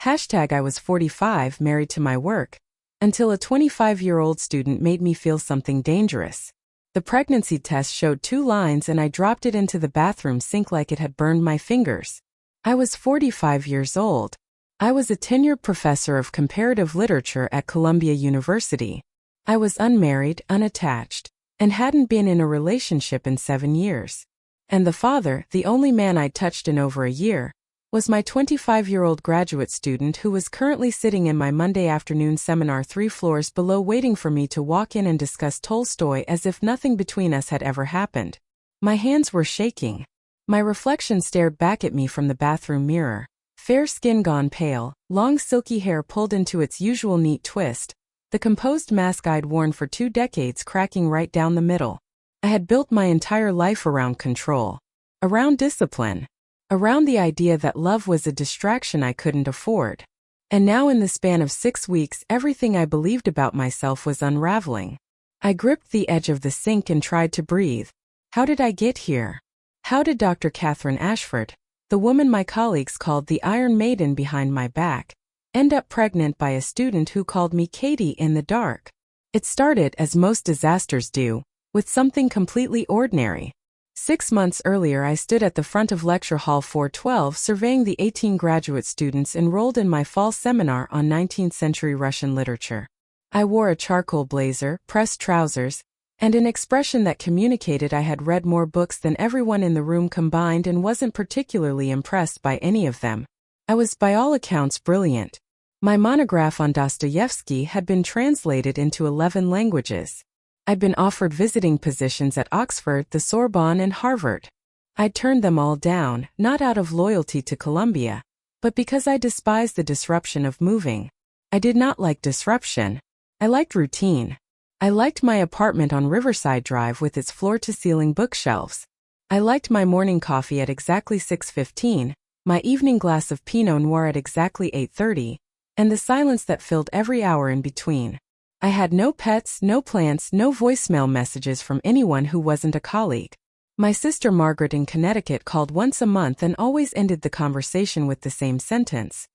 I was 45, married to my work, until a 25-year-old student made me feel something dangerous. The pregnancy test showed 2 lines and I dropped it into the bathroom sink like it had burned my fingers. I was 45 years old. I was a tenured professor of comparative literature at Columbia University. I was unmarried, unattached, and hadn't been in a relationship in 7 years. And the father, the only man I'd touched in over a year, was my 25-year-old graduate student who was currently sitting in my Monday afternoon seminar 3 floors below waiting for me to walk in and discuss Tolstoy as if nothing between us had ever happened. My hands were shaking. My reflection stared back at me from the bathroom mirror. Fair skin gone pale, long silky hair pulled into its usual neat twist, the composed mask I'd worn for 2 decades cracking right down the middle. I had built my entire life around control, around discipline, around the idea that love was a distraction I couldn't afford. And now in the span of 6 weeks everything I believed about myself was unraveling. I gripped the edge of the sink and tried to breathe. How did I get here? How did Dr. Catherine Ashford, the woman my colleagues called the Iron Maiden behind my back, end up pregnant by a student who called me Katie in the dark? It started, as most disasters do, with something completely ordinary. 6 months earlier I stood at the front of Lecture Hall 412 surveying the 18 graduate students enrolled in my fall seminar on 19th century Russian literature. I wore a charcoal blazer, pressed trousers, and an expression that communicated I had read more books than everyone in the room combined and wasn't particularly impressed by any of them. I was by all accounts brilliant. My monograph on Dostoevsky had been translated into 11 languages. I'd been offered visiting positions at Oxford, the Sorbonne, and Harvard. I'd turned them all down, not out of loyalty to Columbia, but because I despised the disruption of moving. I did not like disruption. I liked routine. I liked my apartment on Riverside Drive with its floor-to-ceiling bookshelves. I liked my morning coffee at exactly 6:15, my evening glass of Pinot Noir at exactly 8:30, and the silence that filled every hour in between. I had no pets, no plants, no voicemail messages from anyone who wasn't a colleague. My sister Margaret in Connecticut called once a month and always ended the conversation with the same sentence.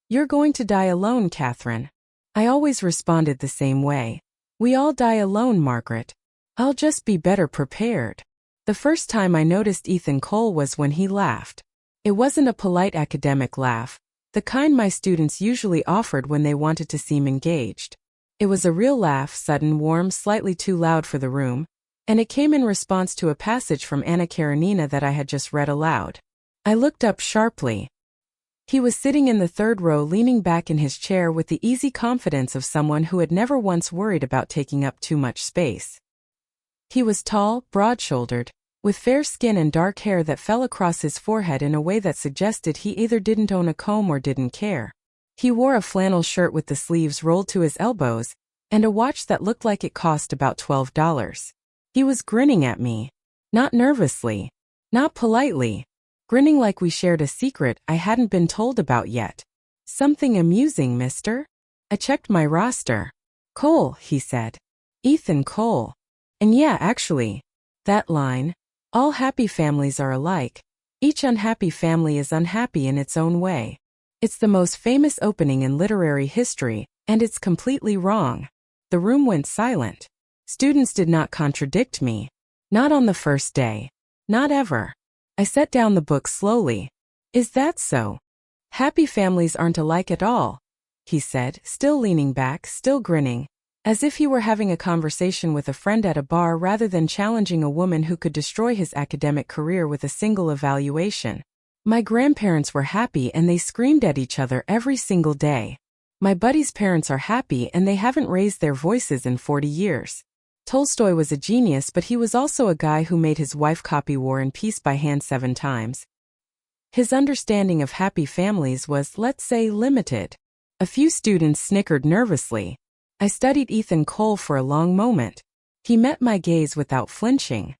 "You're going to die alone, Catherine." I always responded the same way. "We all die alone, Margaret. I'll just be better prepared." The first time I noticed Ethan Cole was when he laughed. It wasn't a polite academic laugh, the kind my students usually offered when they wanted to seem engaged. It was a real laugh, sudden, warm, slightly too loud for the room, and it came in response to a passage from Anna Karenina that I had just read aloud. I looked up sharply. He was sitting in the 3rd row, leaning back in his chair with the easy confidence of someone who had never once worried about taking up too much space. He was tall, broad-shouldered, with fair skin and dark hair that fell across his forehead in a way that suggested he either didn't own a comb or didn't care. He wore a flannel shirt with the sleeves rolled to his elbows, and a watch that looked like it cost about $12. He was grinning at me. Not nervously. Not politely. Grinning like we shared a secret I hadn't been told about yet. "Something amusing, mister?" I checked my roster. "Cole," he said. "Ethan Cole." And yeah, actually. That line, "All happy families are alike. Each unhappy family is unhappy in its own way." It's the most famous opening in literary history, and it's completely wrong. The room went silent. Students did not contradict me. Not on the first day. Not ever. I set down the book slowly. "Is that so? Happy families aren't alike at all," he said, still leaning back, still grinning, as if he were having a conversation with a friend at a bar rather than challenging a woman who could destroy his academic career with a single evaluation. My grandparents were happy and they screamed at each other every single day. My buddies' parents are happy and they haven't raised their voices in 40 years. Tolstoy was a genius, but he was also a guy who made his wife copy War and Peace by hand 7 times. His understanding of happy families was, let's say, limited. A few students snickered nervously. I studied Ethan Cole for a long moment. He met my gaze without flinching.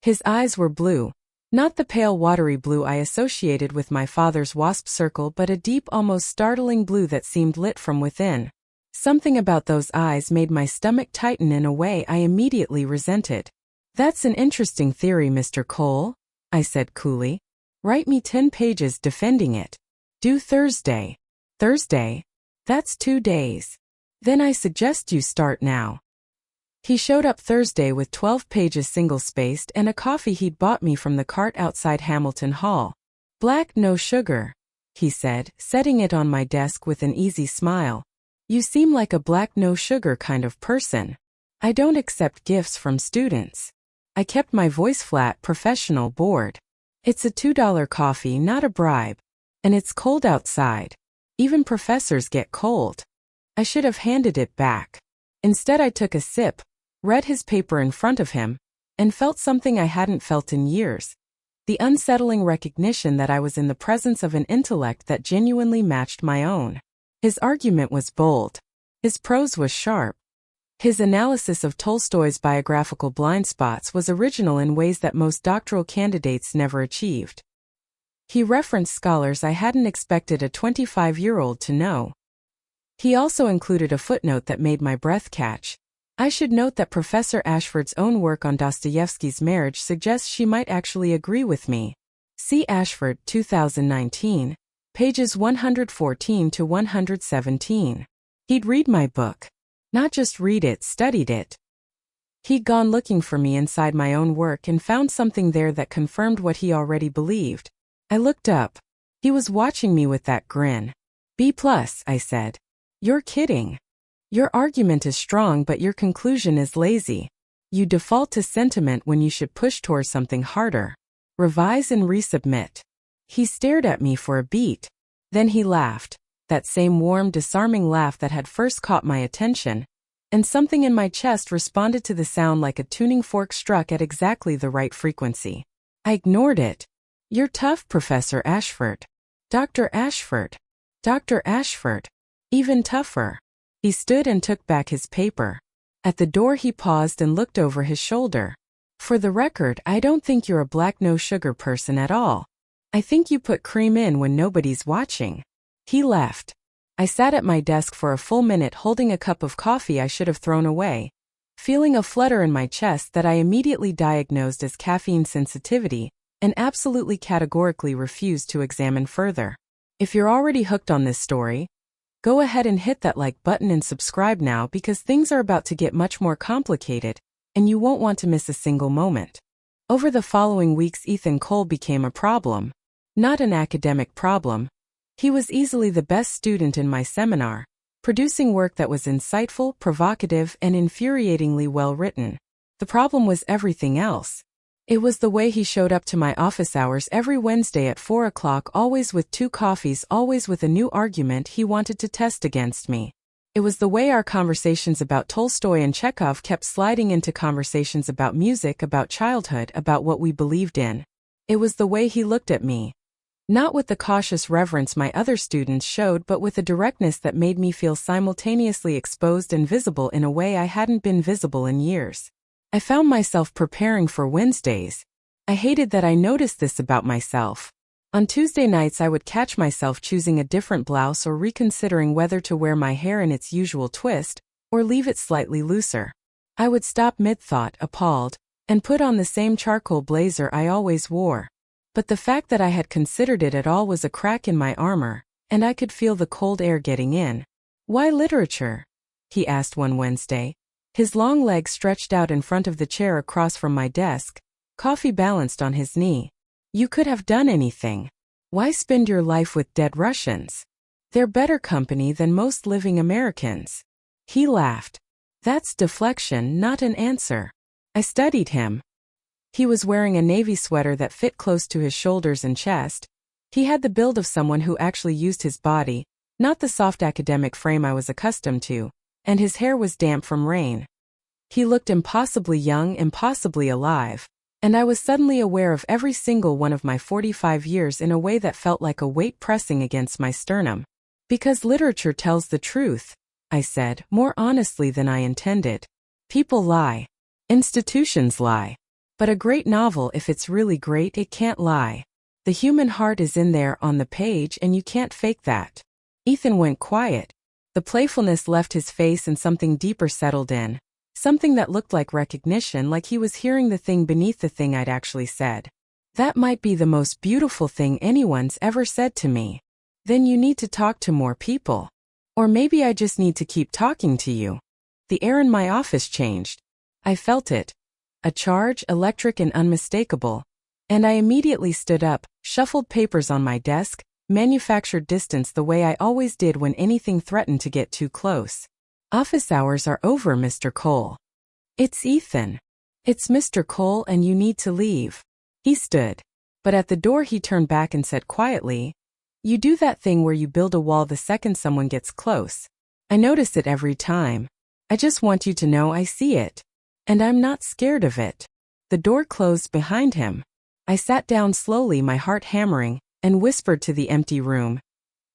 His eyes were blue. Not the pale watery blue I associated with my father's wasp circle, but a deep, almost startling blue that seemed lit from within. Something about those eyes made my stomach tighten in a way I immediately resented. "That's an interesting theory, Mr. Cole," I said coolly. "Write me 10 pages defending it. Due Thursday." Thursday? That's 2 days. Then I suggest you start now. He showed up Thursday with 12 pages single-spaced and a coffee he'd bought me from the cart outside Hamilton Hall. Black, no sugar, he said, setting it on my desk with an easy smile. You seem like a black, no sugar kind of person. I don't accept gifts from students. I kept my voice flat, professional, bored. It's a $2 coffee, not a bribe. And it's cold outside. Even professors get cold. I should have handed it back. Instead, I took a sip, read his paper in front of him, and felt something I hadn't felt in years. The unsettling recognition that I was in the presence of an intellect that genuinely matched my own. His argument was bold. His prose was sharp. His analysis of Tolstoy's biographical blind spots was original in ways that most doctoral candidates never achieved. He referenced scholars I hadn't expected a 25-year-old to know. He also included a footnote that made my breath catch. I should note that Professor Ashford's own work on Dostoevsky's marriage suggests she might actually agree with me. See Ashford, 2019, pages 114 to 117. He'd read my book. Not just read it, studied it. He'd gone looking for me inside my own work and found something there that confirmed what he already believed. I looked up. He was watching me with that grin. B+, I said. You're kidding. Your argument is strong, but your conclusion is lazy. You default to sentiment when you should push towards something harder. Revise and resubmit. He stared at me for a beat. Then he laughed, that same warm, disarming laugh that had first caught my attention, and something in my chest responded to the sound like a tuning fork struck at exactly the right frequency. I ignored it. You're tough, Professor Ashford. Dr. Ashford. Dr. Ashford. Even tougher. He stood and took back his paper. At the door he paused and looked over his shoulder. For the record, I don't think you're a black no sugar person at all. I think you put cream in when nobody's watching. He left. I sat at my desk for a full minute holding a cup of coffee I should have thrown away, feeling a flutter in my chest that I immediately diagnosed as caffeine sensitivity and absolutely categorically refused to examine further. If you're already hooked on this story, go ahead and hit that like button and subscribe now because things are about to get much more complicated, and you won't want to miss a single moment. Over the following weeks, Ethan Cole became a problem. Not an academic problem. He was easily the best student in my seminar, producing work that was insightful, provocative, and infuriatingly well written. The problem was everything else. It was the way he showed up to my office hours every Wednesday at 4 o'clock, always with 2 coffees, always with a new argument he wanted to test against me. It was the way our conversations about Tolstoy and Chekhov kept sliding into conversations about music, about childhood, about what we believed in. It was the way he looked at me. Not with the cautious reverence my other students showed, but with a directness that made me feel simultaneously exposed and visible in a way I hadn't been visible in years. I found myself preparing for Wednesdays. I hated that I noticed this about myself. On Tuesday nights I would catch myself choosing a different blouse or reconsidering whether to wear my hair in its usual twist, or leave it slightly looser. I would stop mid-thought, appalled, and put on the same charcoal blazer I always wore. But the fact that I had considered it at all was a crack in my armor, and I could feel the cold air getting in. Why literature? He asked one Wednesday. His long legs stretched out in front of the chair across from my desk, coffee balanced on his knee. You could have done anything. Why spend your life with dead Russians? They're better company than most living Americans. He laughed. That's deflection, not an answer. I studied him. He was wearing a navy sweater that fit close to his shoulders and chest. He had the build of someone who actually used his body, not the soft academic frame I was accustomed to, and his hair was damp from rain. He looked impossibly young, impossibly alive, and I was suddenly aware of every single one of my 45 years in a way that felt like a weight pressing against my sternum. Because literature tells the truth, I said, more honestly than I intended. People lie. Institutions lie. But a great novel, if it's really great, it can't lie. The human heart is in there on the page and you can't fake that. Ethan went quiet. The playfulness left his face and something deeper settled in. Something that looked like recognition, like he was hearing the thing beneath the thing I'd actually said. That might be the most beautiful thing anyone's ever said to me. Then you need to talk to more people. Or maybe I just need to keep talking to you. The air in my office changed. I felt it. A charge, electric and unmistakable. And I immediately stood up, shuffled papers on my desk, manufactured distance the way I always did when anything threatened to get too close. Office hours are over, Mr. Cole. It's Ethan. It's Mr. Cole and you need to leave. He stood. But at the door he turned back and said quietly, You do that thing where you build a wall the second someone gets close. I notice it every time. I just want you to know I see it. And I'm not scared of it. The door closed behind him. I sat down slowly, my heart hammering, and whispered to the empty room.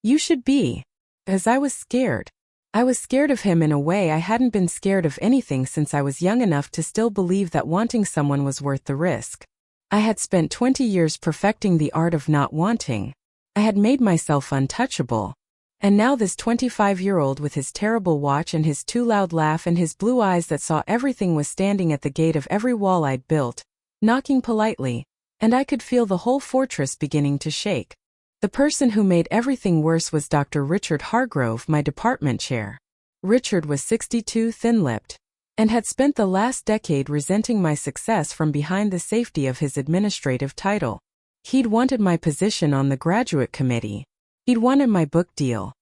You should be. As I was scared. I was scared of him in a way I hadn't been scared of anything since I was young enough to still believe that wanting someone was worth the risk. I had spent 20 years perfecting the art of not wanting. I had made myself untouchable. And now this 25-year-old with his terrible watch and his too loud laugh and his blue eyes that saw everything was standing at the gate of every wall I'd built, knocking politely, and I could feel the whole fortress beginning to shake. The person who made everything worse was Dr. Richard Hargrove, my department chair. Richard was 62, thin-lipped, and had spent the last decade resenting my success from behind the safety of his administrative title. He'd wanted my position on the graduate committee. He'd wanted my book deal.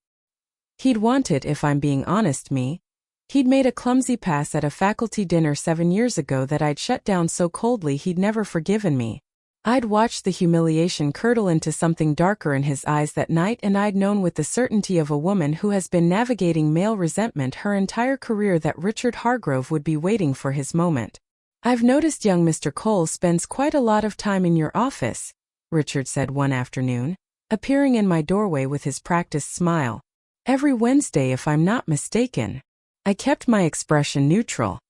He'd wanted, if I'm being honest, me. He'd made a clumsy pass at a faculty dinner 7 years ago that I'd shut down so coldly he'd never forgiven me. I'd watched the humiliation curdle into something darker in his eyes that night, and I'd known with the certainty of a woman who has been navigating male resentment her entire career that Richard Hargrove would be waiting for his moment. I've noticed young Mr. Cole spends quite a lot of time in your office, Richard said one afternoon, appearing in my doorway with his practiced smile. Every Wednesday, if I'm not mistaken. I kept my expression neutral.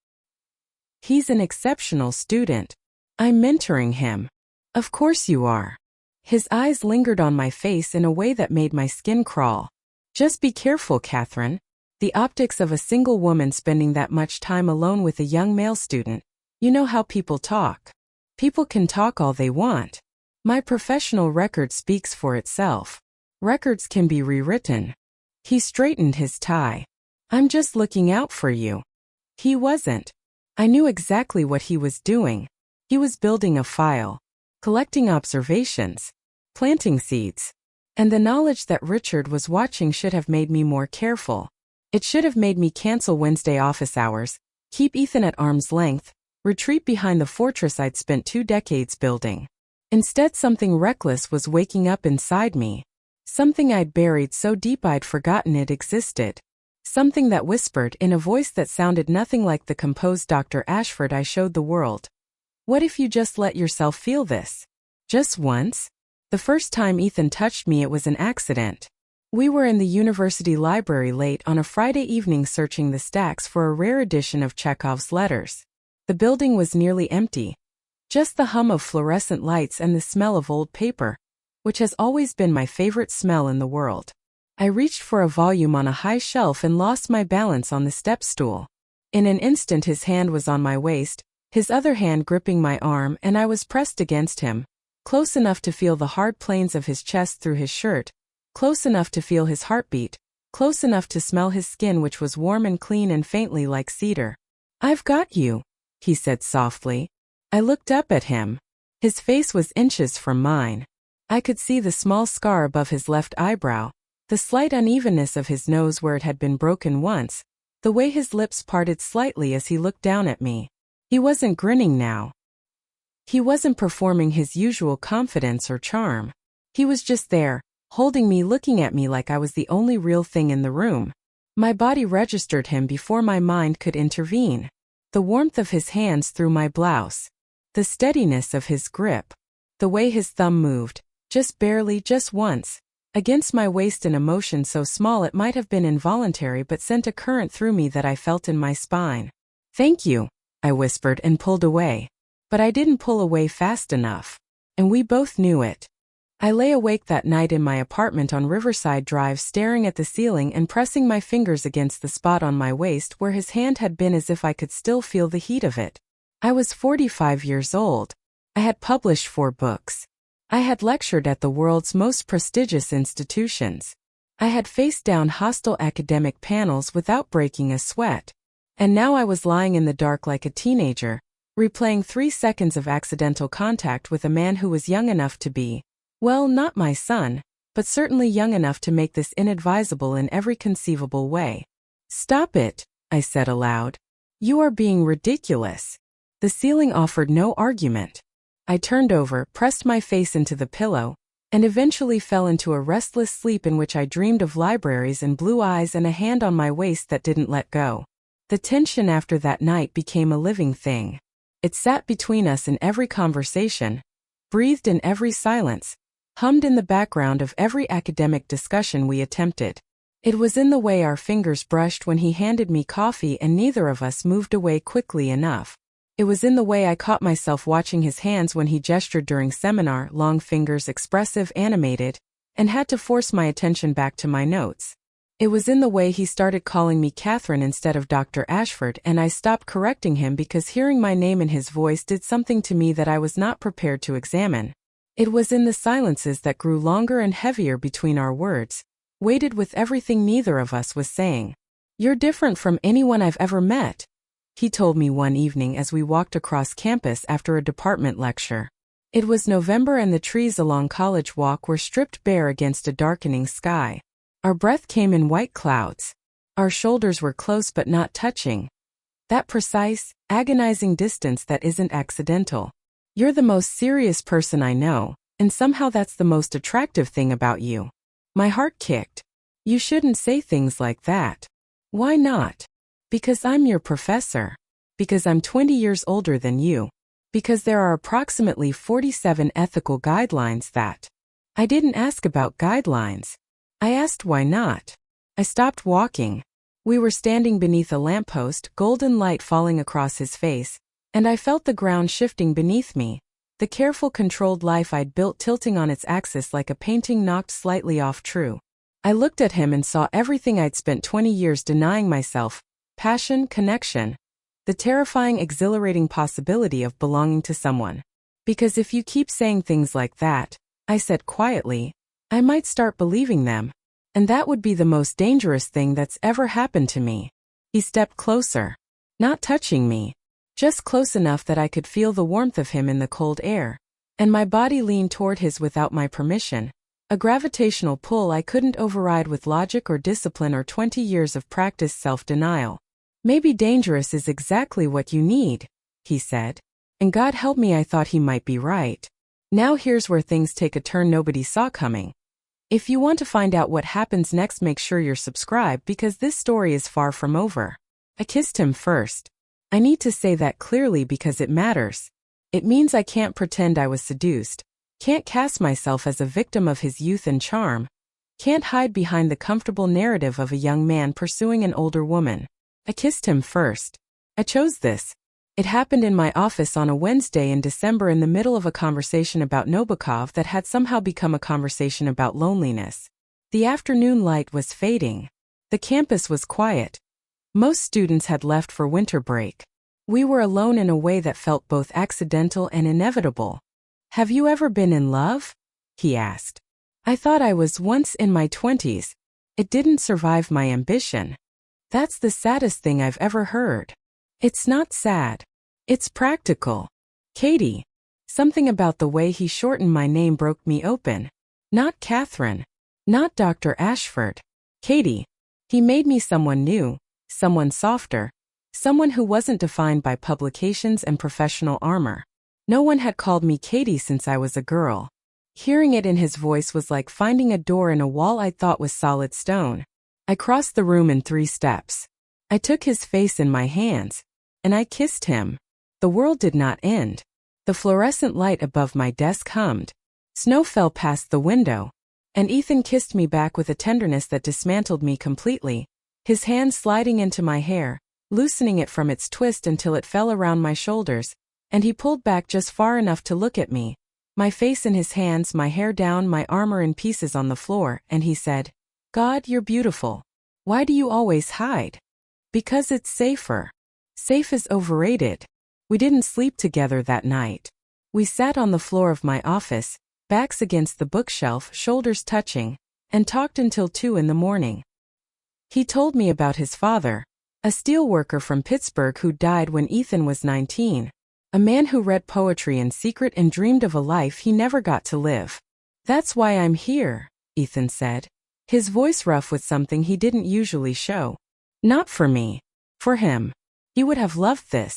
He's an exceptional student. I'm mentoring him. Of course you are. His eyes lingered on my face in a way that made my skin crawl. Just be careful, Catherine. The optics of a single woman spending that much time alone with a young male student. You know how people talk. People can talk all they want. My professional record speaks for itself. Records can be rewritten. He straightened his tie. I'm just looking out for you. He wasn't. I knew exactly what he was doing. He was building a file. Collecting observations, planting seeds. And the knowledge that Richard was watching should have made me more careful. It should have made me cancel Wednesday office hours, keep Ethan at arm's length, retreat behind the fortress I'd spent 2 decades building. Instead, something reckless was waking up inside me. Something I'd buried so deep I'd forgotten it existed. Something that whispered in a voice that sounded nothing like the composed Dr. Ashford I showed the world. What if you just let yourself feel this? Just once? The first time Ethan touched me, it was an accident. We were in the university library late on a Friday evening searching the stacks for a rare edition of Chekhov's letters. The building was nearly empty. Just the hum of fluorescent lights and the smell of old paper, which has always been my favorite smell in the world. I reached for a volume on a high shelf and lost my balance on the step stool. In an instant his hand was on my waist, his other hand gripping my arm, and I was pressed against him, close enough to feel the hard planes of his chest through his shirt, close enough to feel his heartbeat, close enough to smell his skin, which was warm and clean and faintly like cedar. I've got you, he said softly. I looked up at him. His face was inches from mine. I could see the small scar above his left eyebrow, the slight unevenness of his nose where it had been broken once, the way his lips parted slightly as he looked down at me. He wasn't grinning now. He wasn't performing his usual confidence or charm. He was just there, holding me, looking at me like I was the only real thing in the room. My body registered him before my mind could intervene. The warmth of his hands through my blouse. The steadiness of his grip. The way his thumb moved, just barely, just once, against my waist in a motion so small it might have been involuntary but sent a current through me that I felt in my spine. Thank you, I whispered and pulled away. But I didn't pull away fast enough. And we both knew it. I lay awake that night in my apartment on Riverside Drive, staring at the ceiling and pressing my fingers against the spot on my waist where his hand had been, as if I could still feel the heat of it. I was 45 years old. I had published 4 books. I had lectured at the world's most prestigious institutions. I had faced down hostile academic panels without breaking a sweat. And now I was lying in the dark like a teenager, replaying 3 seconds of accidental contact with a man who was young enough to be, well, not my son, but certainly young enough to make this inadvisable in every conceivable way. "Stop it," I said aloud. "You are being ridiculous." The ceiling offered no argument. I turned over, pressed my face into the pillow, and eventually fell into a restless sleep in which I dreamed of libraries and blue eyes and a hand on my waist that didn't let go. The tension after that night became a living thing. It sat between us in every conversation, breathed in every silence, hummed in the background of every academic discussion we attempted. It was in the way our fingers brushed when he handed me coffee and neither of us moved away quickly enough. It was in the way I caught myself watching his hands when he gestured during seminar, long fingers, expressive, animated, and had to force my attention back to my notes. It was in the way he started calling me Catherine instead of Dr. Ashford, and I stopped correcting him because hearing my name in his voice did something to me that I was not prepared to examine. It was in the silences that grew longer and heavier between our words, weighted with everything neither of us was saying. "You're different from anyone I've ever met," he told me one evening as we walked across campus after a department lecture. It was November and the trees along College Walk were stripped bare against a darkening sky. Our breath came in white clouds. Our shoulders were close but not touching. That precise, agonizing distance that isn't accidental. "You're the most serious person I know, and somehow that's the most attractive thing about you." My heart kicked. "You shouldn't say things like that." "Why not?" "Because I'm your professor. Because I'm 20 years older than you. Because there are approximately 47 ethical guidelines that—" I didn't ask about guidelines. I asked why not. I stopped walking. We were standing beneath a lamppost, golden light falling across his face, and I felt the ground shifting beneath me, the careful controlled life I'd built tilting on its axis like a painting knocked slightly off true. I looked at him and saw everything I'd spent 20 years denying myself: passion, connection, the terrifying, exhilarating possibility of belonging to someone. "Because if you keep saying things like that," I said quietly, "I might start believing them. And that would be the most dangerous thing that's ever happened to me." He stepped closer. Not touching me. Just close enough that I could feel the warmth of him in the cold air. And my body leaned toward his without my permission. A gravitational pull I couldn't override with logic or discipline or 20 years of practiced self-denial. "Maybe dangerous is exactly what you need," he said. And God help me, I thought he might be right. Now here's where things take a turn nobody saw coming. If you want to find out what happens next, make sure you're subscribed because this story is far from over. I kissed him first. I need to say that clearly because it matters. It means I can't pretend I was seduced. Can't cast myself as a victim of his youth and charm. Can't hide behind the comfortable narrative of a young man pursuing an older woman. I kissed him first. I chose this. It happened in my office on a Wednesday in December in the middle of a conversation about Nabokov that had somehow become a conversation about loneliness. The afternoon light was fading. The campus was quiet. Most students had left for winter break. We were alone in a way that felt both accidental and inevitable. "Have you ever been in love?" he asked. I thought I was once in my 20s. It didn't survive my ambition. That's the saddest thing I've ever heard. It's not sad. It's practical. Katie. Something about the way he shortened my name broke me open. Not Catherine. Not Dr. Ashford. Katie. He made me someone new, someone softer, someone who wasn't defined by publications and professional armor. No one had called me Katie since I was a girl. Hearing it in his voice was like finding a door in a wall I thought was solid stone. I crossed the room in 3 steps. I took his face in my hands. And I kissed him. The world did not end. The fluorescent light above my desk hummed. Snow fell past the window. And Ethan kissed me back with a tenderness that dismantled me completely, his hand sliding into my hair, loosening it from its twist until it fell around my shoulders, and he pulled back just far enough to look at me, my face in his hands, my hair down, my armor in pieces on the floor, and he said, "God, you're beautiful. Why do you always hide?" "Because it's safer." Safe is overrated. We didn't sleep together that night. We sat on the floor of my office, backs against the bookshelf, shoulders touching, and talked until 2 in the morning. He told me about his father, a steelworker from Pittsburgh who died when Ethan was 19, a man who read poetry in secret and dreamed of a life he never got to live. "That's why I'm here," Ethan said, his voice rough with something he didn't usually show. "Not for me. For him. He would have loved this.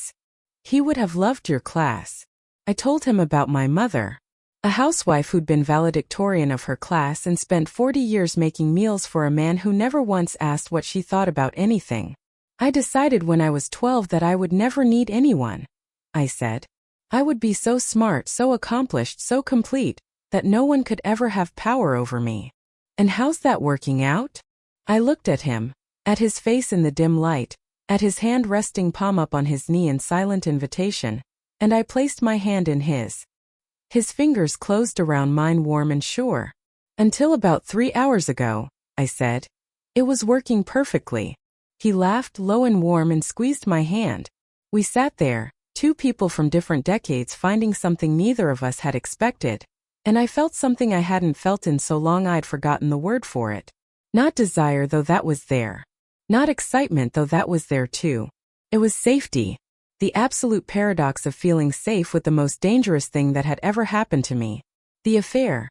He would have loved your class." I told him about my mother, a housewife who'd been valedictorian of her class and spent 40 years making meals for a man who never once asked what she thought about anything. "I decided when I was 12 that I would never need anyone," I said. "I would be so smart, so accomplished, so complete, that no one could ever have power over me." "And how's that working out?" I looked at him, at his face in the dim light, at his hand resting palm up on his knee in silent invitation, and I placed my hand in his. His fingers closed around mine warm and sure. "Until about 3 hours ago," I said. "It was working perfectly." He laughed low and warm and squeezed my hand. We sat there, two people from different decades finding something neither of us had expected, and I felt something I hadn't felt in so long I'd forgotten the word for it. Not desire, though that was there. Not excitement, though that was there too. It was safety. The absolute paradox of feeling safe with the most dangerous thing that had ever happened to me. The affair.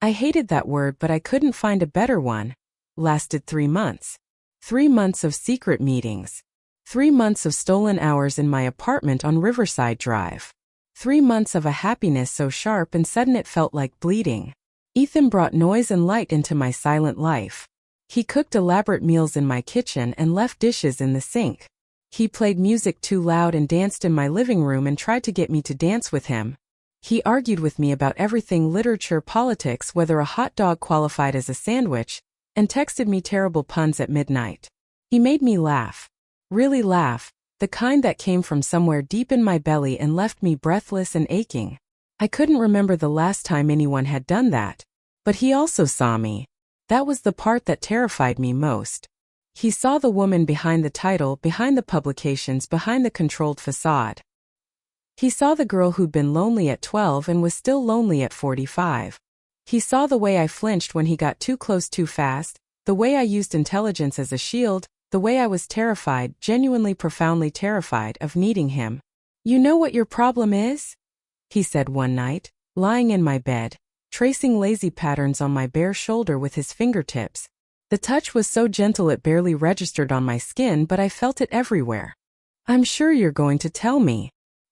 I hated that word, but I couldn't find a better one. Lasted 3 months. 3 months of secret meetings. 3 months of stolen hours in my apartment on Riverside Drive. 3 months of a happiness so sharp and sudden it felt like bleeding. Ethan brought noise and light into my silent life. He cooked elaborate meals in my kitchen and left dishes in the sink. He played music too loud and danced in my living room and tried to get me to dance with him. He argued with me about everything: literature, politics, whether a hot dog qualified as a sandwich, and texted me terrible puns at midnight. He made me laugh. Really laugh, the kind that came from somewhere deep in my belly and left me breathless and aching. I couldn't remember the last time anyone had done that. But he also saw me. That was the part that terrified me most. He saw the woman behind the title, behind the publications, behind the controlled facade. He saw the girl who'd been lonely at 12 and was still lonely at 45. He saw the way I flinched when he got too close too fast, the way I used intelligence as a shield, the way I was terrified, genuinely profoundly terrified, of needing him. "You know what your problem is?" he said one night, lying in my bed, tracing lazy patterns on my bare shoulder with his fingertips. The touch was so gentle it barely registered on my skin, but I felt it everywhere. "I'm sure you're going to tell me.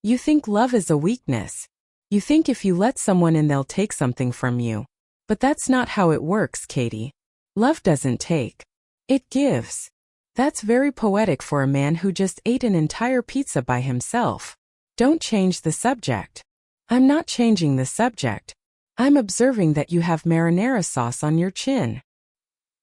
You think love is a weakness. You think if you let someone in they'll take something from you. But that's not how it works, Katie. Love doesn't take. It gives." That's very poetic for a man who just ate an entire pizza by himself. Don't change the subject. I'm not changing the subject. I'm observing that you have marinara sauce on your chin.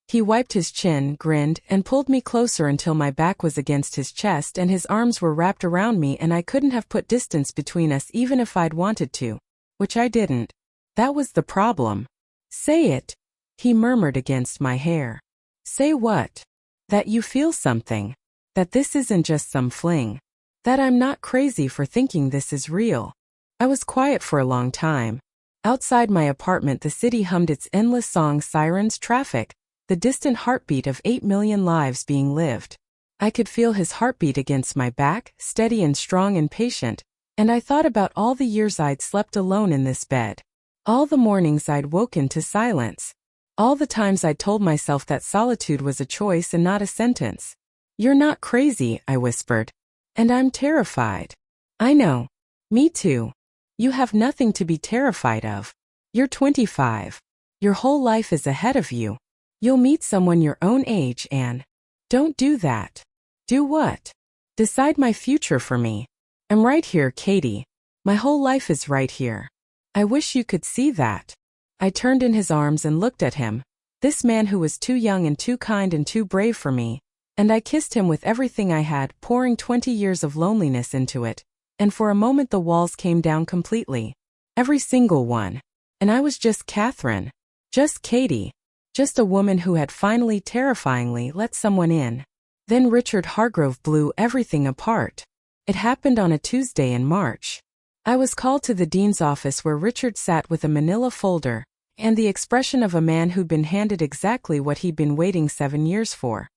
He wiped his chin, grinned, and pulled me closer until my back was against his chest and his arms were wrapped around me and I couldn't have put distance between us even if I'd wanted to. Which I didn't. That was the problem. "Say it," he murmured against my hair. "Say what?" "That you feel something. That this isn't just some fling. That I'm not crazy for thinking this is real." I was quiet for a long time. Outside my apartment the city hummed its endless song: sirens, traffic, the distant heartbeat of 8 million lives being lived. I could feel his heartbeat against my back, steady and strong and patient, and I thought about all the years I'd slept alone in this bed. All the mornings I'd woken to silence. All the times I'd told myself that solitude was a choice and not a sentence. "You're not crazy," I whispered. "And I'm terrified." "I know. Me too. You have nothing to be terrified of. You're 25. Your whole life is ahead of you. You'll meet someone your own age and..." "Don't do that." "Do what?" "Decide my future for me. I'm right here, Katie. My whole life is right here. I wish you could see that." I turned in his arms and looked at him, this man who was too young and too kind and too brave for me, and I kissed him with everything I had, pouring 20 years of loneliness into it, and for a moment the walls came down completely. Every single one. And I was just Catherine. Just Katie. Just a woman who had finally, terrifyingly, let someone in. Then Richard Hargrove blew everything apart. It happened on a Tuesday in March. I was called to the dean's office where Richard sat with a manila folder and the expression of a man who'd been handed exactly what he'd been waiting 7 years for.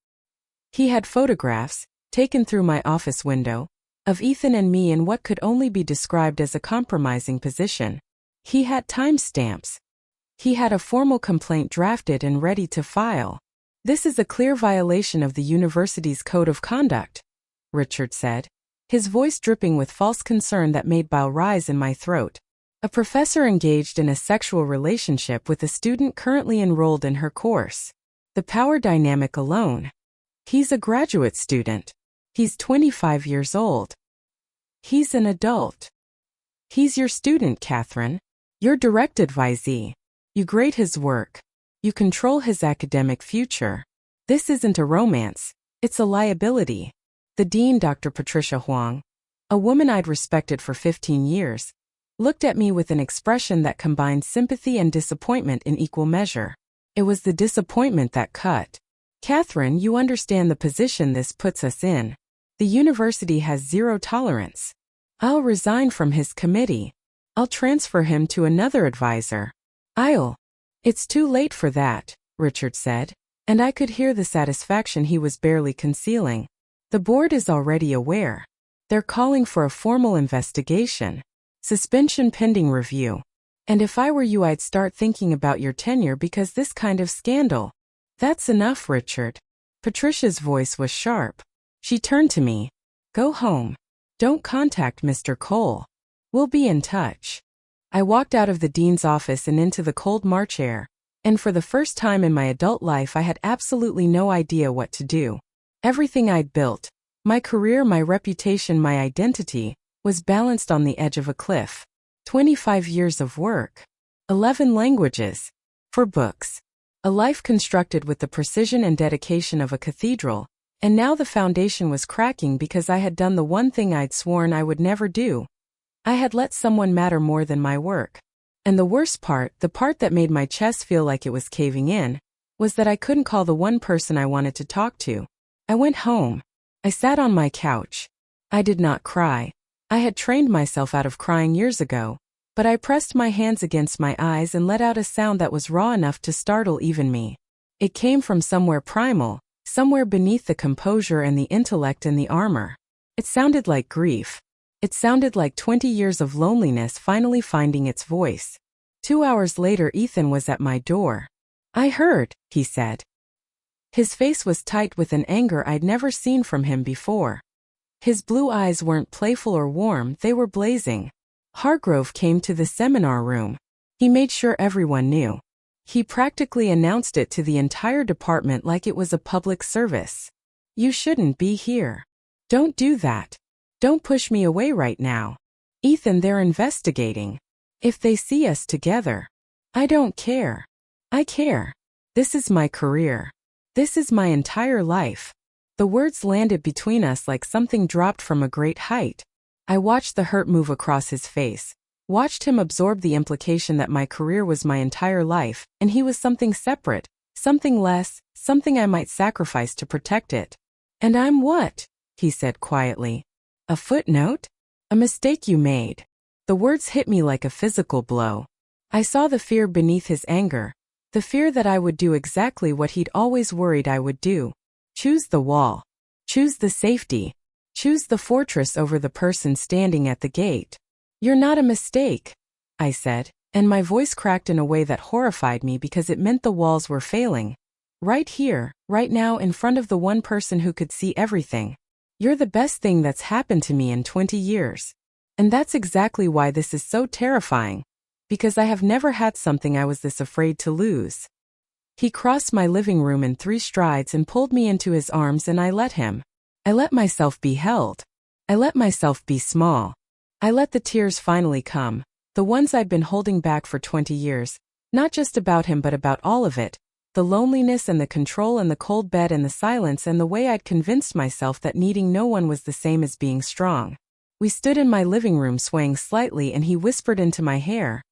He had photographs, taken through my office window, of Ethan and me in what could only be described as a compromising position. He had timestamps. He had a formal complaint drafted and ready to file. "This is a clear violation of the university's code of conduct," Richard said, his voice dripping with false concern that made bile rise in my throat. "A professor engaged in a sexual relationship with a student currently enrolled in her course. The power dynamic alone. He's a graduate student. He's 25 years old. He's an adult. He's your student, Catherine. Your direct advisee. You grade his work. You control his academic future. This isn't a romance. It's a liability." The dean, Dr. Patricia Huang, a woman I'd respected for 15 years, looked at me with an expression that combined sympathy and disappointment in equal measure. It was the disappointment that cut. "Catherine, you understand the position this puts us in. The university has zero tolerance. I'll resign from his committee. I'll transfer him to another advisor. It's too late for that," Richard said, and I could hear the satisfaction he was barely concealing. "The board is already aware. They're calling for a formal investigation. Suspension pending review. And if I were you, I'd start thinking about your tenure because this kind of scandal." "That's enough, Richard." Patricia's voice was sharp. She turned to me. "Go home. Don't contact Mr. Cole. We'll be in touch." I walked out of the dean's office and into the cold March air, and for the first time in my adult life I had absolutely no idea what to do. Everything I'd built, my career, my reputation, my identity, was balanced on the edge of a cliff. 25 years of work. 11 languages. 4 books. A life constructed with the precision and dedication of a cathedral, and now the foundation was cracking because I had done the one thing I'd sworn I would never do. I had let someone matter more than my work. And the worst part, the part that made my chest feel like it was caving in, was that I couldn't call the one person I wanted to talk to. I went home. I sat on my couch. I did not cry. I had trained myself out of crying years ago, but I pressed my hands against my eyes and let out a sound that was raw enough to startle even me. It came from somewhere primal, somewhere beneath the composure and the intellect and the armor. It sounded like grief. It sounded like 20 years of loneliness finally finding its voice. 2 hours later, Ethan was at my door. "I heard," he said. His face was tight with an anger I'd never seen from him before. His blue eyes weren't playful or warm, they were blazing. "Hargrove came to the seminar room. He made sure everyone knew. He practically announced it to the entire department like it was a public service. You shouldn't be here. Don't do that. Don't push me away right now. Ethan, they're investigating. If they see us together. I don't care. I care. This is my career. This is my entire life." The words landed between us like something dropped from a great height. I watched the hurt move across his face, watched him absorb the implication that my career was my entire life, and he was something separate, something less, something I might sacrifice to protect it. "And I'm what?" he said quietly. "A footnote? A mistake you made." The words hit me like a physical blow. I saw the fear beneath his anger, the fear that I would do exactly what he'd always worried I would do. Choose the wall. Choose the safety. Choose the fortress over the person standing at the gate. "You're not a mistake," I said, and my voice cracked in a way that horrified me because it meant the walls were failing. "Right here, right now, in front of the one person who could see everything. You're the best thing that's happened to me in 20 years. And that's exactly why this is so terrifying. Because I have never had something I was this afraid to lose." He crossed my living room in 3 strides and pulled me into his arms, and I let him. I let myself be held. I let myself be small. I let the tears finally come, the ones I'd been holding back for 20 years, not just about him but about all of it, the loneliness and the control and the cold bed and the silence and the way I'd convinced myself that needing no one was the same as being strong. We stood in my living room swaying slightly, and he whispered into my hair,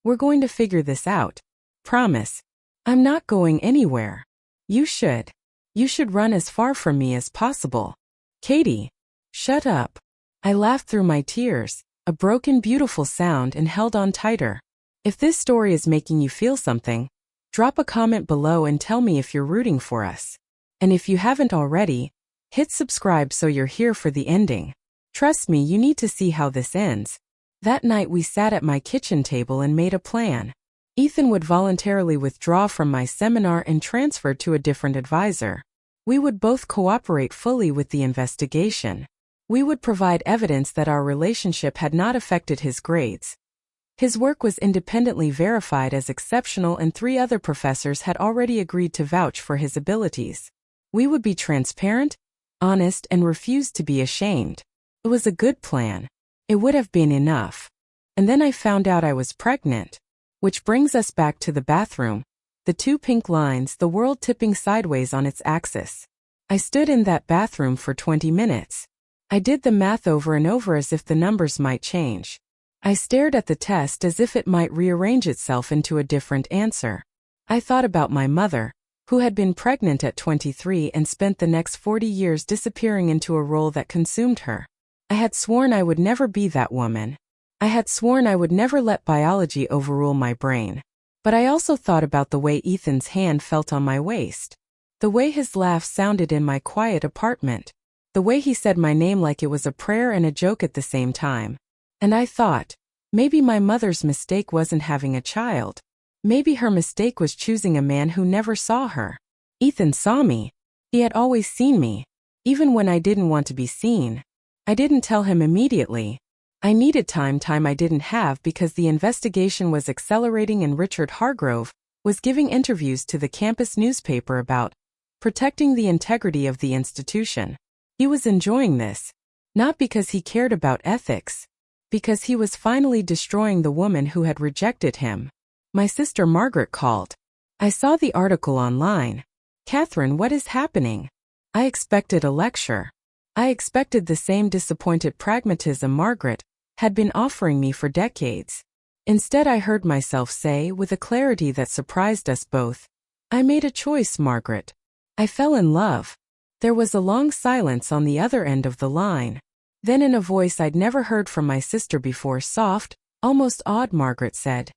"We're going to figure this out. Promise. I'm not going anywhere. You should. You should run as far from me as possible." "Katie, shut up." I laughed through my tears, a broken, beautiful sound, and held on tighter. If this story is making you feel something, drop a comment below and tell me if you're rooting for us. And if you haven't already, hit subscribe so you're here for the ending. Trust me, you need to see how this ends. That night we sat at my kitchen table and made a plan. Ethan would voluntarily withdraw from my seminar and transfer to a different advisor. We would both cooperate fully with the investigation. We would provide evidence that our relationship had not affected his grades. His work was independently verified as exceptional, and 3 other professors had already agreed to vouch for his abilities. We would be transparent, honest, and refuse to be ashamed. It was a good plan. It would have been enough. And then I found out I was pregnant. Which brings us back to the bathroom. The 2 pink lines, the world tipping sideways on its axis. I stood in that bathroom for 20 minutes. I did the math over and over as if the numbers might change. I stared at the test as if it might rearrange itself into a different answer. I thought about my mother, who had been pregnant at 23 and spent the next 40 years disappearing into a role that consumed her. I had sworn I would never be that woman. I had sworn I would never let biology overrule my brain. But I also thought about the way Ethan's hand felt on my waist. The way his laugh sounded in my quiet apartment. The way he said my name like it was a prayer and a joke at the same time. And I thought, maybe my mother's mistake wasn't having a child. Maybe her mistake was choosing a man who never saw her. Ethan saw me. He had always seen me. Even when I didn't want to be seen. I didn't tell him immediately. I needed time I didn't have because the investigation was accelerating, and Richard Hargrove was giving interviews to the campus newspaper about protecting the integrity of the institution. He was enjoying this, not because he cared about ethics, because he was finally destroying the woman who had rejected him. My sister Margaret called. I saw the article online. Catherine, what is happening? I expected a lecture. I expected the same disappointed pragmatism Margaret had been offering me for decades. Instead, I heard myself say, with a clarity that surprised us both, I made a choice, Margaret. I fell in love. There was a long silence on the other end of the line. Then, in a voice I'd never heard from my sister before, soft, almost awed, Margaret said,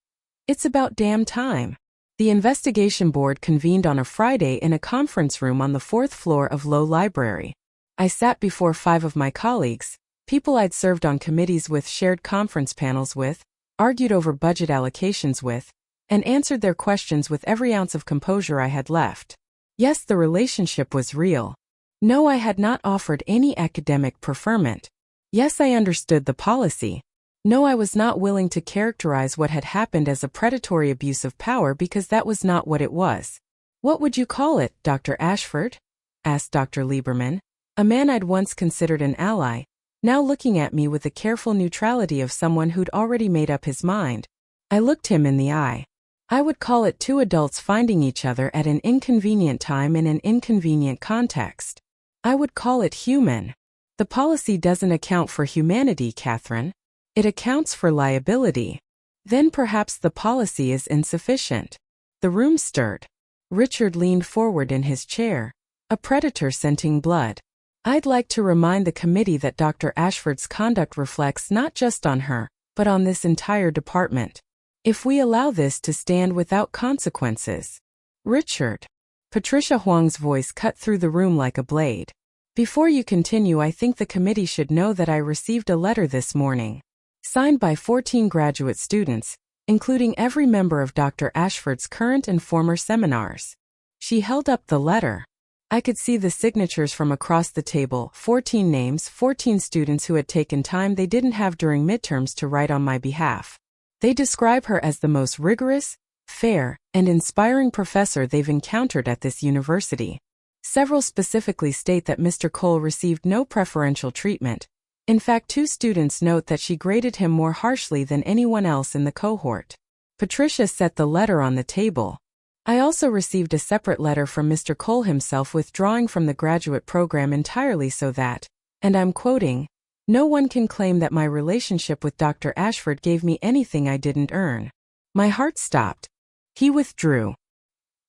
It's about damn time. The investigation board convened on a Friday in a conference room on the 4th floor of Low Library. I sat before 5 of my colleagues, people I'd served on committees with, shared conference panels with, argued over budget allocations with, and answered their questions with every ounce of composure I had left. Yes, the relationship was real. No, I had not offered any academic preferment. Yes, I understood the policy. No, I was not willing to characterize what had happened as a predatory abuse of power because that was not what it was. What would you call it, Dr. Ashford? Asked Dr. Lieberman, a man I'd once considered an ally, now looking at me with the careful neutrality of someone who'd already made up his mind. I looked him in the eye. I would call it 2 adults finding each other at an inconvenient time in an inconvenient context. I would call it human. The policy doesn't account for humanity, Catherine. It accounts for liability. Then perhaps the policy is insufficient. The room stirred. Richard leaned forward in his chair, a predator scenting blood. I'd like to remind the committee that Dr. Ashford's conduct reflects not just on her, but on this entire department. If we allow this to stand without consequences. Richard. Patricia Huang's voice cut through the room like a blade. Before you continue, I think the committee should know that I received a letter this morning. Signed by 14 graduate students, including every member of Dr. Ashford's current and former seminars. She held up the letter. I could see the signatures from across the table, 14 names, 14 students who had taken time they didn't have during midterms to write on my behalf. They describe her as the most rigorous, fair, and inspiring professor they've encountered at this university. Several specifically state that Mr. Cole received no preferential treatment. In fact, 2 students note that she graded him more harshly than anyone else in the cohort. Patricia set the letter on the table. I also received a separate letter from Mr. Cole himself withdrawing from the graduate program entirely so that, and I'm quoting, "No one can claim that my relationship with Dr. Ashford gave me anything I didn't earn." My heart stopped. He withdrew.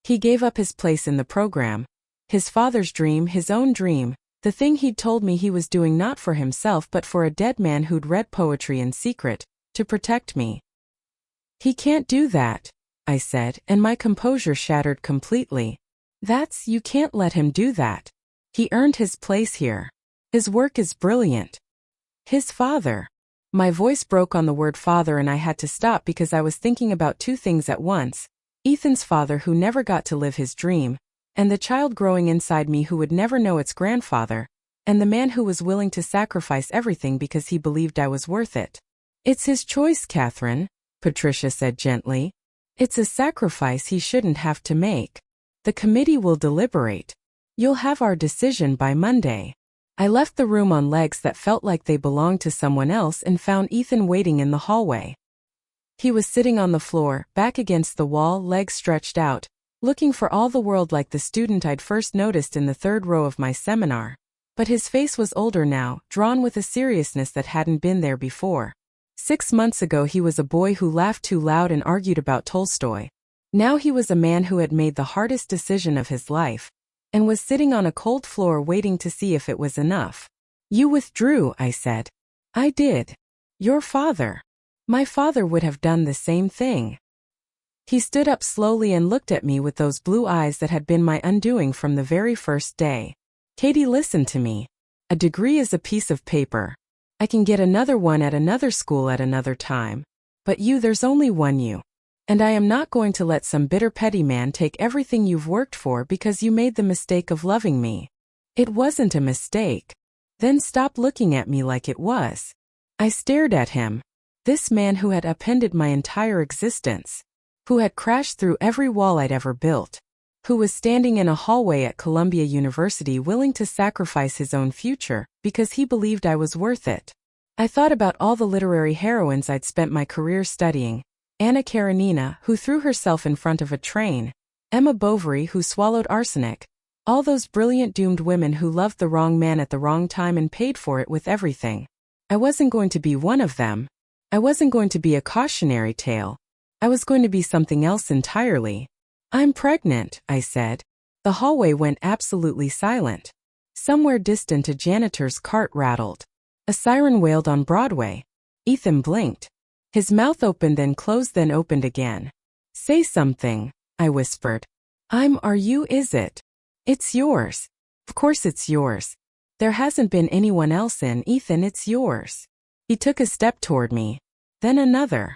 He gave up his place in the program, his father's dream, his own dream, The thing he'd told me he was doing not for himself but for a dead man who'd read poetry in secret, to protect me. He can't do that, I said, and my composure shattered completely. You can't let him do that. He earned his place here. His work is brilliant. His father. My voice broke on the word father and I had to stop because I was thinking about two things at once. Ethan's father who never got to live his dream, and the child growing inside me who would never know its grandfather, and the man who was willing to sacrifice everything because he believed I was worth it. It's his choice, Catherine, Patricia said gently. It's a sacrifice he shouldn't have to make. The committee will deliberate. You'll have our decision by Monday. I left the room on legs that felt like they belonged to someone else and found Ethan waiting in the hallway. He was sitting on the floor, back against the wall, legs stretched out, looking for all the world like the student I'd first noticed in the third row of my seminar. But his face was older now, drawn with a seriousness that hadn't been there before. 6 months ago he was a boy who laughed too loud and argued about Tolstoy. Now he was a man who had made the hardest decision of his life, and was sitting on a cold floor waiting to see if it was enough. You withdrew, I said. I did. Your father. My father would have done the same thing. He stood up slowly and looked at me with those blue eyes that had been my undoing from the very first day. Katie, listen to me. A degree is a piece of paper. I can get another one at another school at another time. But there's only one you. And I am not going to let some bitter petty man take everything you've worked for because you made the mistake of loving me. It wasn't a mistake. Then stop looking at me like it was. I stared at him. This man who had upended my entire existence. Who had crashed through every wall I'd ever built. Who was standing in a hallway at Columbia University willing to sacrifice his own future because he believed I was worth it. I thought about all the literary heroines I'd spent my career studying. Anna Karenina, who threw herself in front of a train. Emma Bovary, who swallowed arsenic. All those brilliant doomed women who loved the wrong man at the wrong time and paid for it with everything. I wasn't going to be one of them. I wasn't going to be a cautionary tale. I was going to be something else entirely. I'm pregnant, I said. The hallway went absolutely silent. Somewhere distant a janitor's cart rattled. A siren wailed on Broadway. Ethan blinked. His mouth opened then closed then opened again. Say something, I whispered. Are you, is it? It's yours. Of course it's yours. There hasn't been anyone else in, Ethan, it's yours. He took a step toward me. Then another.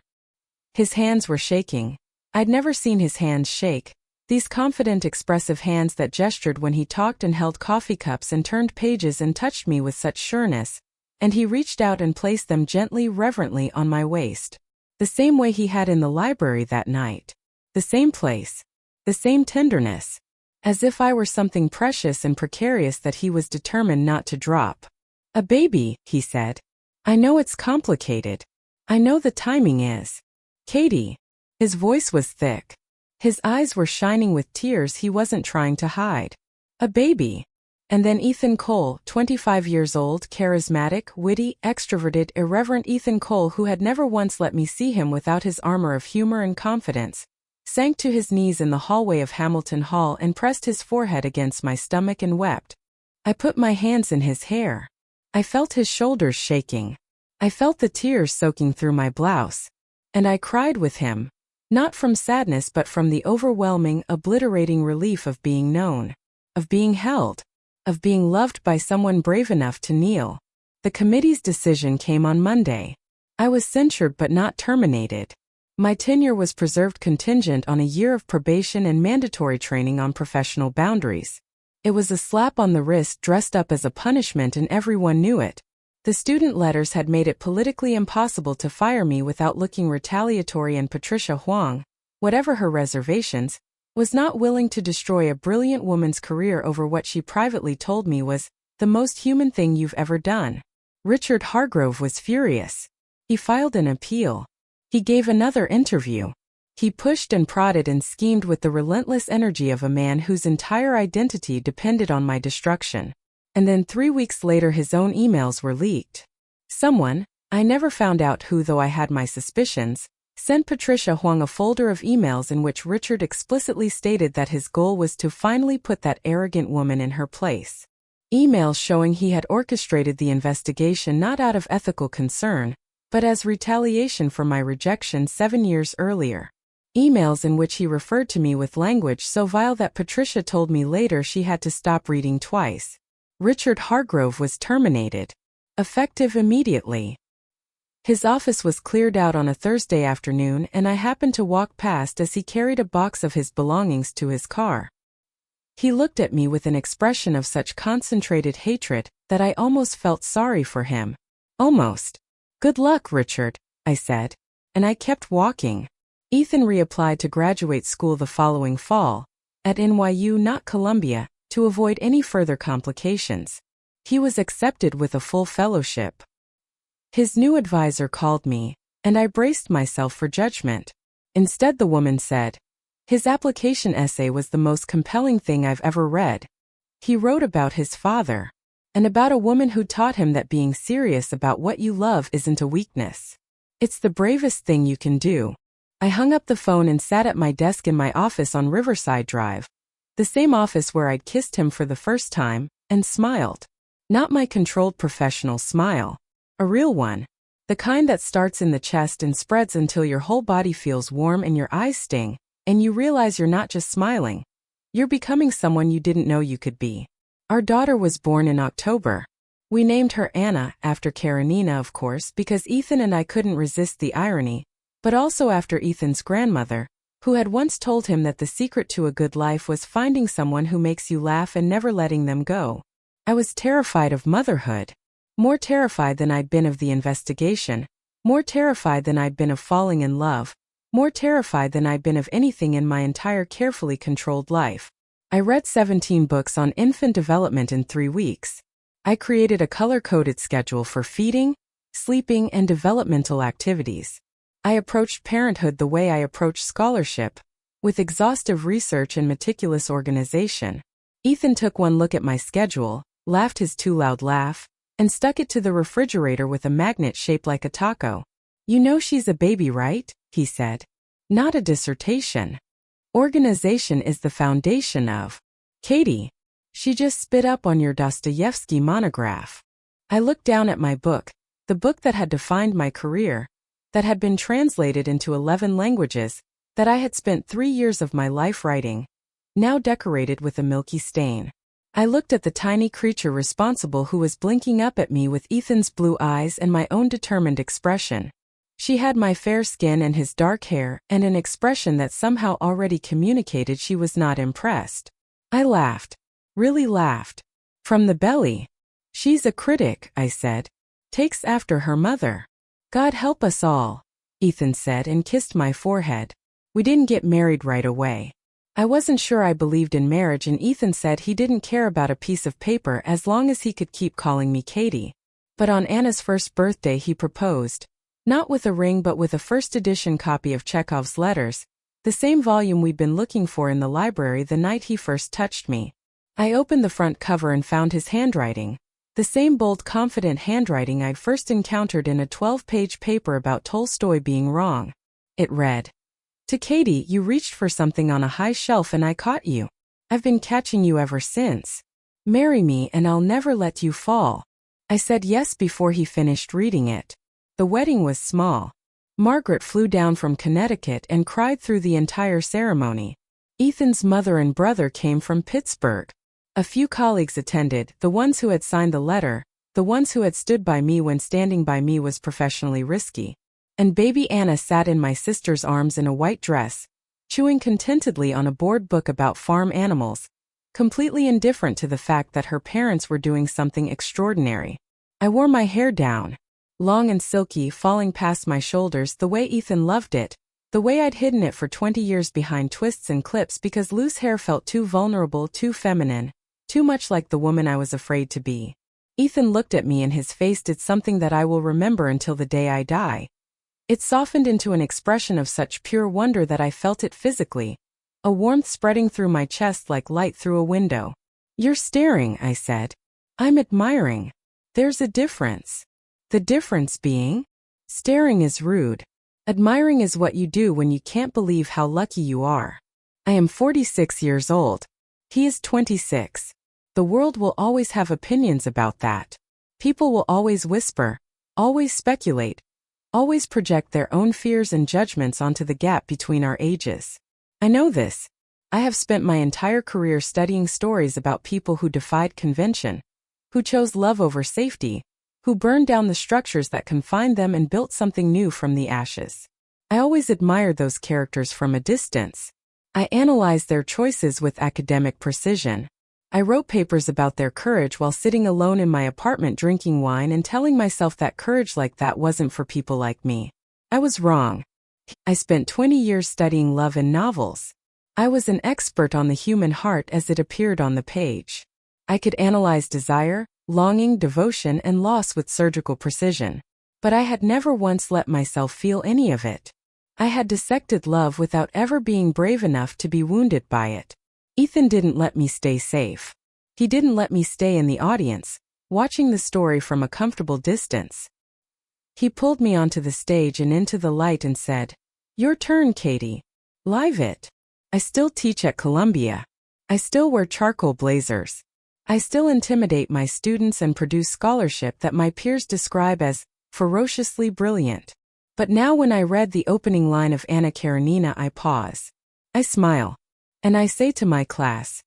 His hands were shaking. I'd never seen his hands shake. These confident, expressive hands that gestured when he talked and held coffee cups and turned pages and touched me with such sureness. And he reached out and placed them gently, reverently on my waist. The same way he had in the library that night. The same place. The same tenderness. As if I were something precious and precarious that he was determined not to drop. A baby, he said. I know it's complicated. I know the timing is. Katie. His voice was thick. His eyes were shining with tears he wasn't trying to hide. A baby. And then Ethan Cole, 25 years old, charismatic, witty, extroverted, irreverent Ethan Cole who had never once let me see him without his armor of humor and confidence, sank to his knees in the hallway of Hamilton Hall and pressed his forehead against my stomach and wept. I put my hands in his hair. I felt his shoulders shaking. I felt the tears soaking through my blouse. And I cried with him. Not from sadness but from the overwhelming, obliterating relief of being known. Of being held. Of being loved by someone brave enough to kneel. The committee's decision came on Monday. I was censured but not terminated. My tenure was preserved contingent on a year of probation and mandatory training on professional boundaries. It was a slap on the wrist dressed up as a punishment and everyone knew it. The student letters had made it politically impossible to fire me without looking retaliatory, and Patricia Huang, whatever her reservations, was not willing to destroy a brilliant woman's career over what she privately told me was the most human thing you've ever done. Richard Hargrove was furious. He filed an appeal. He gave another interview. He pushed and prodded and schemed with the relentless energy of a man whose entire identity depended on my destruction. And then 3 weeks later his own emails were leaked. Someone, I never found out who though I had my suspicions, sent Patricia Huang a folder of emails in which Richard explicitly stated that his goal was to finally put that arrogant woman in her place. Emails showing he had orchestrated the investigation not out of ethical concern, but as retaliation for my rejection 7 years earlier. Emails in which he referred to me with language so vile that Patricia told me later she had to stop reading twice. Richard Hargrove was terminated. Effective immediately. His office was cleared out on a Thursday afternoon and I happened to walk past as he carried a box of his belongings to his car. He looked at me with an expression of such concentrated hatred that I almost felt sorry for him. Almost. "Good luck, Richard," I said. And I kept walking. Ethan reapplied to graduate school the following fall, at NYU, not Columbia, to avoid any further complications. He was accepted with a full fellowship. His new advisor called me, and I braced myself for judgment. Instead, the woman said, "His application essay was the most compelling thing I've ever read. He wrote about his father, and about a woman who taught him that being serious about what you love isn't a weakness. It's the bravest thing you can do." I hung up the phone and sat at my desk in my office on Riverside Drive, the same office where I'd kissed him for the first time, and smiled. Not my controlled professional smile. A real one. The kind that starts in the chest and spreads until your whole body feels warm and your eyes sting, and you realize you're not just smiling. You're becoming someone you didn't know you could be. Our daughter was born in October. We named her Anna, after Karenina, of course, because Ethan and I couldn't resist the irony, but also after Ethan's grandmother, who had once told him that the secret to a good life was finding someone who makes you laugh and never letting them go. I was terrified of motherhood. More terrified than I'd been of the investigation. More terrified than I'd been of falling in love. More terrified than I'd been of anything in my entire carefully controlled life. I read 17 books on infant development in 3 weeks. I created a color-coded schedule for feeding, sleeping, and developmental activities. I approached parenthood the way I approached scholarship, with exhaustive research and meticulous organization. Ethan took one look at my schedule, laughed his too loud laugh, and stuck it to the refrigerator with a magnet shaped like a taco. "You know she's a baby, right?" he said. "Not a dissertation. Organization is the foundation of." "Katie, she just spit up on your Dostoevsky monograph." I looked down at my book, the book that had defined my career, that had been translated into 11 languages, that I had spent 3 years of my life writing, now decorated with a milky stain. I looked at the tiny creature responsible who was blinking up at me with Ethan's blue eyes and my own determined expression. She had my fair skin and his dark hair and an expression that somehow already communicated she was not impressed. I laughed. Really laughed. From the belly. "She's a critic," I said. "Takes after her mother." "God help us all," Ethan said and kissed my forehead. We didn't get married right away. I wasn't sure I believed in marriage, and Ethan said he didn't care about a piece of paper as long as he could keep calling me Katie. But on Anna's first birthday he proposed. Not with a ring but with a first edition copy of Chekhov's Letters, the same volume we'd been looking for in the library the night he first touched me. I opened the front cover and found his handwriting. The same bold, confident handwriting I'd first encountered in a 12-page paper about Tolstoy being wrong. It read, "To Katie, you reached for something on a high shelf and I caught you. I've been catching you ever since. Marry me and I'll never let you fall." I said yes before he finished reading it. The wedding was small. Margaret flew down from Connecticut and cried through the entire ceremony. Ethan's mother and brother came from Pittsburgh. A few colleagues attended, the ones who had signed the letter, the ones who had stood by me when standing by me was professionally risky. And baby Anna sat in my sister's arms in a white dress, chewing contentedly on a board book about farm animals, completely indifferent to the fact that her parents were doing something extraordinary. I wore my hair down, long and silky, falling past my shoulders the way Ethan loved it, the way I'd hidden it for 20 years behind twists and clips because loose hair felt too vulnerable, too feminine, too much like the woman I was afraid to be. Ethan looked at me and his face did something that I will remember until the day I die. It softened into an expression of such pure wonder that I felt it physically, a warmth spreading through my chest like light through a window. "You're staring," I said. "I'm admiring. There's a difference." "The difference being?" "Staring is rude. Admiring is what you do when you can't believe how lucky you are." I am 46 years old. He is 26. The world will always have opinions about that. People will always whisper, always speculate, always project their own fears and judgments onto the gap between our ages. I know this. I have spent my entire career studying stories about people who defied convention, who chose love over safety, who burned down the structures that confined them and built something new from the ashes. I always admired those characters from a distance. I analyzed their choices with academic precision. I wrote papers about their courage while sitting alone in my apartment drinking wine and telling myself that courage like that wasn't for people like me. I was wrong. I spent 20 years studying love in novels. I was an expert on the human heart as it appeared on the page. I could analyze desire, longing, devotion, and loss with surgical precision. But I had never once let myself feel any of it. I had dissected love without ever being brave enough to be wounded by it. Ethan didn't let me stay safe. He didn't let me stay in the audience, watching the story from a comfortable distance. He pulled me onto the stage and into the light and said, "Your turn, Katie. Live it." I still teach at Columbia. I still wear charcoal blazers. I still intimidate my students and produce scholarship that my peers describe as ferociously brilliant. But now when I read the opening line of Anna Karenina, I pause. I smile. And I say to my class,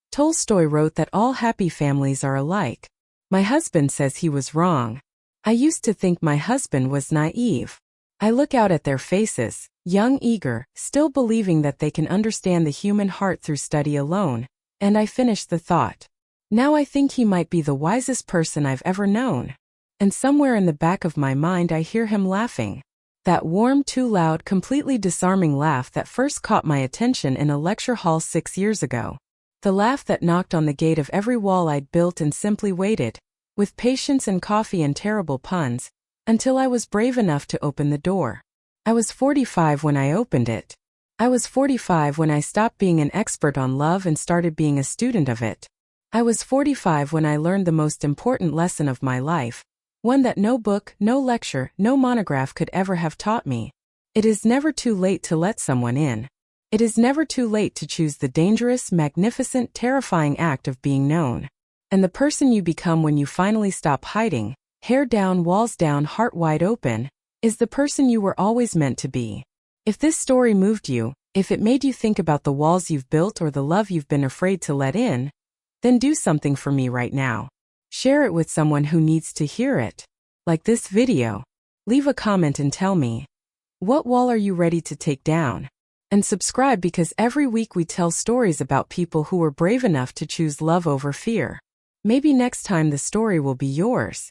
Tolstoy wrote that all happy families are alike. My husband says he was wrong. I used to think my husband was naive. I look out at their faces, young, eager, still believing that they can understand the human heart through study alone, and I finish the thought. Now I think he might be the wisest person I've ever known. And somewhere in the back of my mind I hear him laughing. That warm, too loud, completely disarming laugh that first caught my attention in a lecture hall 6 years ago. The laugh that knocked on the gate of every wall I'd built and simply waited, with patience and coffee and terrible puns, until I was brave enough to open the door. I was 45 when I opened it. I was 45 when I stopped being an expert on love and started being a student of it. I was 45 when I learned the most important lesson of my life, one that no book, no lecture, no monograph could ever have taught me. It is never too late to let someone in. It is never too late to choose the dangerous, magnificent, terrifying act of being known. And the person you become when you finally stop hiding, hair down, walls down, heart wide open, is the person you were always meant to be. If this story moved you, if it made you think about the walls you've built or the love you've been afraid to let in, then do something for me right now. Share it with someone who needs to hear it. Like this video. Leave a comment and tell me, what wall are you ready to take down? And subscribe because every week we tell stories about people who were brave enough to choose love over fear. Maybe next time the story will be yours.